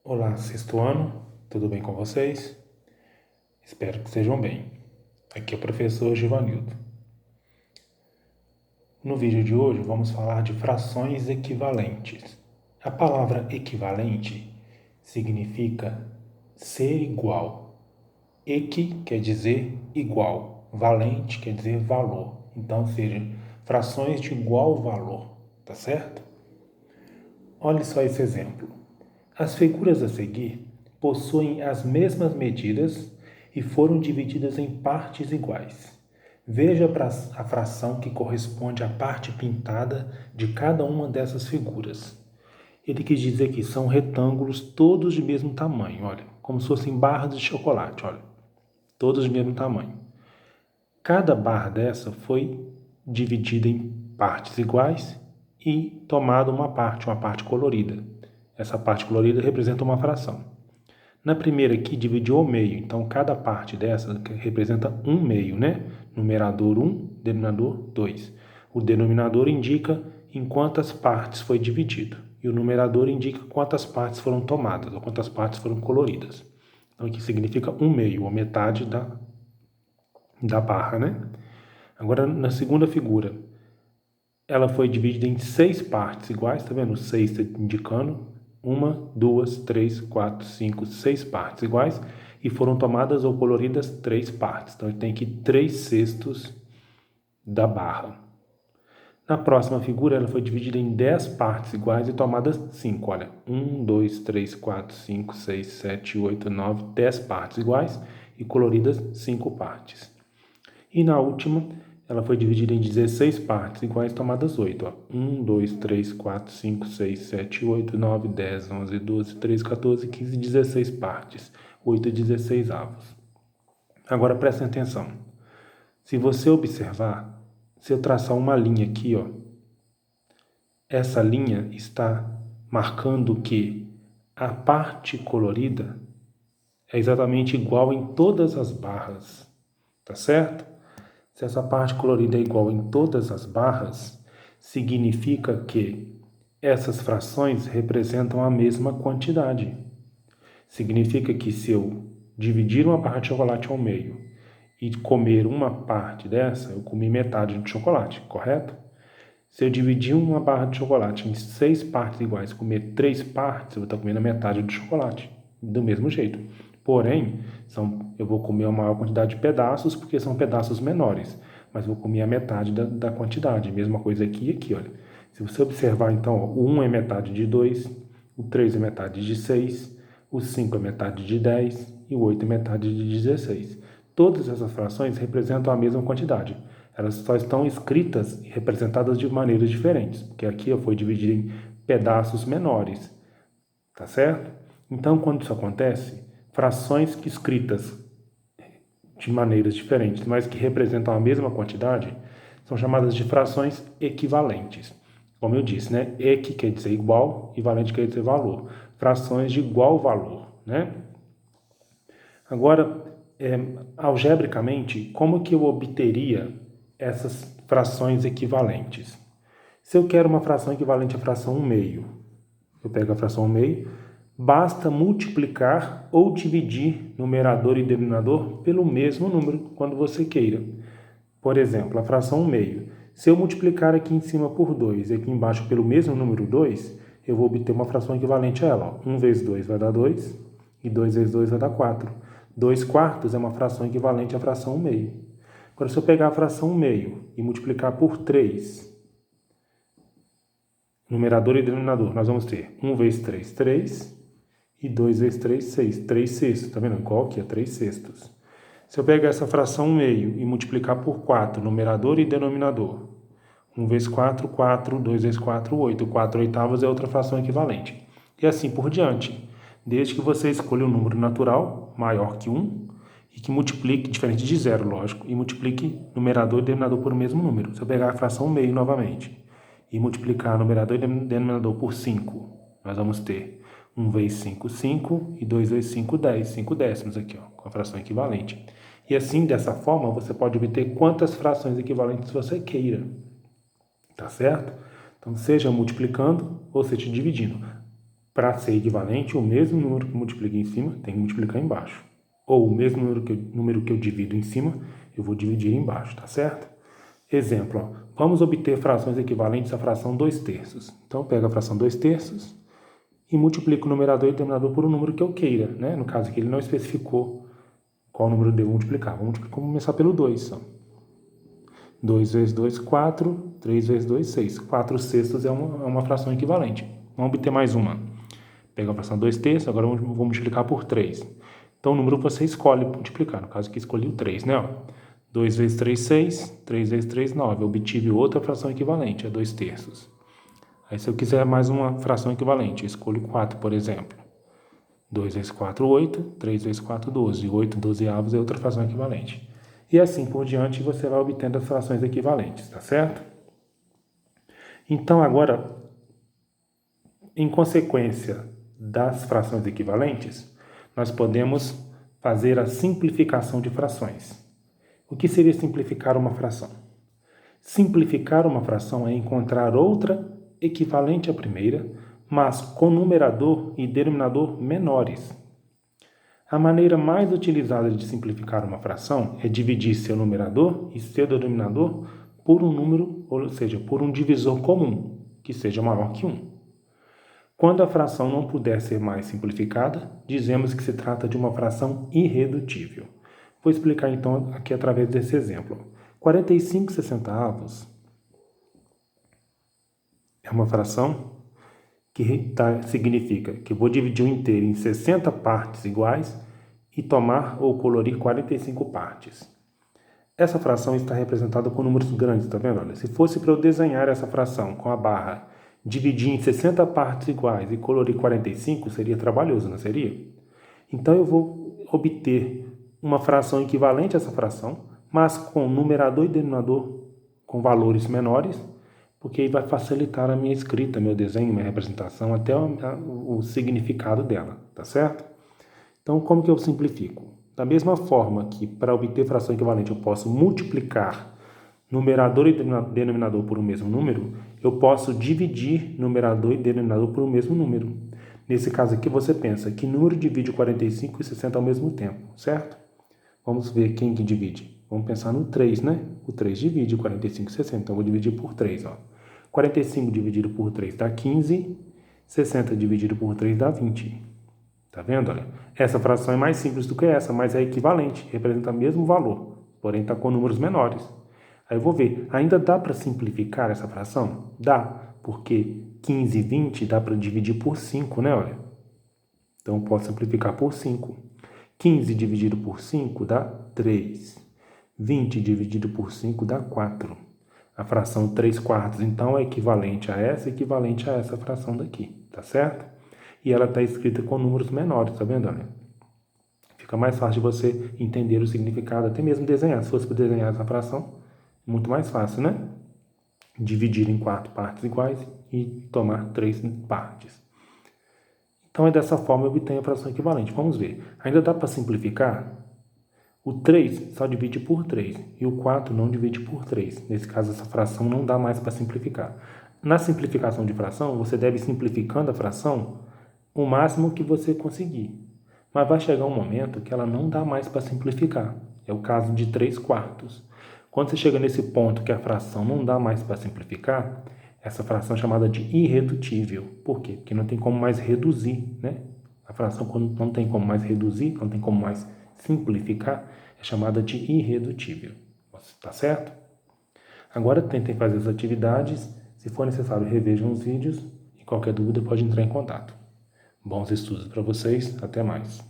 Olá, sexto ano, tudo bem com vocês? Espero que estejam bem. Aqui é o professor Givanildo. No vídeo de hoje vamos falar de frações equivalentes. A palavra equivalente significa ser igual. Equi quer dizer igual, valente quer dizer valor. Então, seja frações de igual valor, tá certo? Olhe só esse exemplo. As figuras a seguir possuem as mesmas medidas e foram divididas em partes iguais. Veja a fração que corresponde à parte pintada de cada uma dessas figuras. Ele quis dizer que são retângulos todos de mesmo tamanho, olha, como se fossem barras de chocolate, olha, todos de mesmo tamanho. Cada barra dessa foi dividida em partes iguais e tomada uma parte colorida. Essa parte colorida representa uma fração. Na primeira aqui, dividiu ao meio, então cada parte dessa representa um meio, né? Numerador 1, denominador 2. O denominador indica em quantas partes foi dividido e o numerador indica quantas partes foram tomadas ou quantas partes foram coloridas. Então aqui significa um meio, ou metade da barra, né? Agora na segunda figura, ela foi dividida em 6 partes iguais, tá vendo? 6 está indicando 1, 2, 3, 4, 5, 6 partes iguais e foram tomadas ou coloridas 3 partes. Então, a gente tem aqui 3/6 da barra. Na próxima figura, ela foi dividida em 10 partes iguais e tomadas 5. Olha, 1, 2, 3, 4, 5, 6, 7, 8, 9, 10 partes iguais e coloridas 5 partes. E na última, ela foi dividida em 16 partes iguais tomadas 8. Ó. 1, 2, 3, 4, 5, 6, 7, 8, 9, 10, 11, 12, 13, 14, 15, 16 partes. 8/16. Agora prestem atenção. Se você observar, se eu traçar uma linha aqui, ó, essa linha está marcando que a parte colorida é exatamente igual em todas as barras, tá certo? Se essa parte colorida é igual em todas as barras, significa que essas frações representam a mesma quantidade. Significa que se eu dividir uma barra de chocolate ao meio e comer uma parte dessa, eu comi metade de chocolate, correto? Se eu dividir uma barra de chocolate em 6 partes iguais e comer 3 partes, eu vou estar comendo a metade do chocolate, do mesmo jeito. Porém, eu vou comer a maior quantidade de pedaços porque são pedaços menores, mas vou comer a metade da quantidade. Mesma coisa aqui e aqui, olha. Se você observar, então, ó, o 1 é metade de 2, o 3 é metade de 6, o 5 é metade de 10 e o 8 é metade de 16. Todas essas frações representam a mesma quantidade. Elas só estão escritas e representadas de maneiras diferentes, porque aqui foi dividido em pedaços menores, tá certo? Então, quando isso acontece, frações que escritas de maneiras diferentes, mas que representam a mesma quantidade, são chamadas de frações equivalentes. Como eu disse, né? Equi quer dizer igual e valente quer dizer valor. Frações de igual valor, né? Agora, algebricamente, como que eu obteria essas frações equivalentes? Se eu quero uma fração equivalente à fração 1/2, eu pego a fração 1/2, basta multiplicar ou dividir numerador e denominador pelo mesmo número quando você queira. Por exemplo, a fração 1/2. Se eu multiplicar aqui em cima por 2 e aqui embaixo pelo mesmo número 2, eu vou obter uma fração equivalente a ela. 1 vezes 2 vai dar 2 e 2 vezes 2 vai dar 4. 2/4 é uma fração equivalente à fração 1/2. Agora, se eu pegar a fração 1/2 e multiplicar por 3, numerador e denominador, nós vamos ter 1 vezes 3, 3, e 2 vezes 3, 6. 3/6, tá vendo? Qual que é 3/6? Se eu pegar essa fração 1/2 e multiplicar por 4, numerador e denominador, 1 vezes 4, 4, 2 vezes 4, 8. 4/8 é outra fração equivalente. E assim por diante, desde que você escolha um número natural maior que 1 e que multiplique, diferente de zero, lógico, e multiplique numerador e denominador por o mesmo número. Se eu pegar a fração 1/2 novamente e multiplicar numerador e denominador por 5, nós vamos ter 1 vezes 5, 5, e 2 vezes 5, 10. 5 décimos aqui, ó, com a fração equivalente. E assim, dessa forma, você pode obter quantas frações equivalentes você queira. Tá certo? Então, seja multiplicando ou seja dividindo. para ser equivalente, o mesmo número que eu multiplico em cima tem que multiplicar embaixo. Ou o mesmo número que eu divido em cima, eu vou dividir embaixo, tá certo? Exemplo, ó, vamos obter frações equivalentes à fração 2/3. Então, eu pego a fração 2/3 e multiplico o numerador e o denominador por um número que eu queira, né? No caso aqui, ele não especificou qual número eu devo multiplicar. Vamos começar pelo 2. Ó. 2 vezes 2, 4. 3 vezes 2, 6. 4/6 é uma fração equivalente. Vamos obter mais uma. Pega a fração 2/3, agora eu vou multiplicar por 3. Então, o número que você escolhe multiplicar. No caso aqui, escolhi o 3, né? Ó. 2 vezes 3, 6. 3 vezes 3, 9. Eu obtive outra fração equivalente, é 2/3. Aí, se eu quiser mais uma fração equivalente, eu escolho 4, por exemplo. 2 vezes 4, 8. 3 vezes 4, 12. 8 dozeavos é outra fração equivalente. E assim por diante, você vai obtendo as frações equivalentes, tá certo? Então, agora, em consequência das frações equivalentes, nós podemos fazer a simplificação de frações. O que seria simplificar uma fração? Simplificar uma fração é encontrar outra equivalente à primeira, mas com numerador e denominador menores. A maneira mais utilizada de simplificar uma fração é dividir seu numerador e seu denominador por um número, ou seja, por um divisor comum, que seja maior que 1. Quando a fração não puder ser mais simplificada, dizemos que se trata de uma fração irredutível. Vou explicar então aqui através desse exemplo. 45/60 é uma fração que significa que eu vou dividir o inteiro em 60 partes iguais e tomar ou colorir 45 partes. Essa fração está representada por números grandes, tá vendo? Olha, se fosse para eu desenhar essa fração com a barra, dividir em 60 partes iguais e colorir 45, seria trabalhoso, não seria? Então, eu vou obter uma fração equivalente a essa fração, mas com numerador e denominador com valores menores, porque aí vai facilitar a minha escrita, meu desenho, minha representação, até o significado dela, tá certo? Então, como que eu simplifico? Da mesma forma que para obter fração equivalente eu posso multiplicar numerador e denominador por um mesmo número, eu posso dividir numerador e denominador por um mesmo número. Nesse caso aqui, você pensa, que número divide 45 e 60 ao mesmo tempo, certo? Vamos ver quem que divide. Vamos pensar no 3, né? O 3 divide 45 e 60, então eu vou dividir por 3. Ó. 45 dividido por 3 dá 15, 60 dividido por 3 dá 20. Tá vendo? Olha, essa fração é mais simples do que essa, mas é equivalente, representa o mesmo valor, porém está com números menores. Aí eu vou ver, ainda dá para simplificar essa fração? Dá, porque 15 e 20 dá para dividir por 5, né? Olha. Então eu posso simplificar por 5. 15 dividido por 5 dá 3. 20 dividido por 5 dá 4. A fração 3/4, então, é equivalente a essa fração daqui, tá certo? E ela está escrita com números menores, tá vendo? Olha? Fica mais fácil de você entender o significado, até mesmo desenhar. Se fosse para desenhar essa fração, muito mais fácil, né? Dividir em 4 partes iguais e tomar 3 partes. Então, é dessa forma que eu obtenho a fração equivalente. Vamos ver. Ainda dá para simplificar? O 3 só divide por 3 e o 4 não divide por 3. Nesse caso, essa fração não dá mais para simplificar. Na simplificação de fração, você deve ir simplificando a fração o máximo que você conseguir. Mas vai chegar um momento que ela não dá mais para simplificar. É o caso de 3/4. Quando você chega nesse ponto que a fração não dá mais para simplificar, essa fração é chamada de irredutível. Por quê? Porque não tem como mais reduzir, né? A fração, quando não tem como mais reduzir, não tem como mais simplificar, é chamada de irredutível. Tá certo? Agora tentem fazer as atividades. Se for necessário, revejam os vídeos e qualquer dúvida pode entrar em contato. Bons estudos para vocês. Até mais.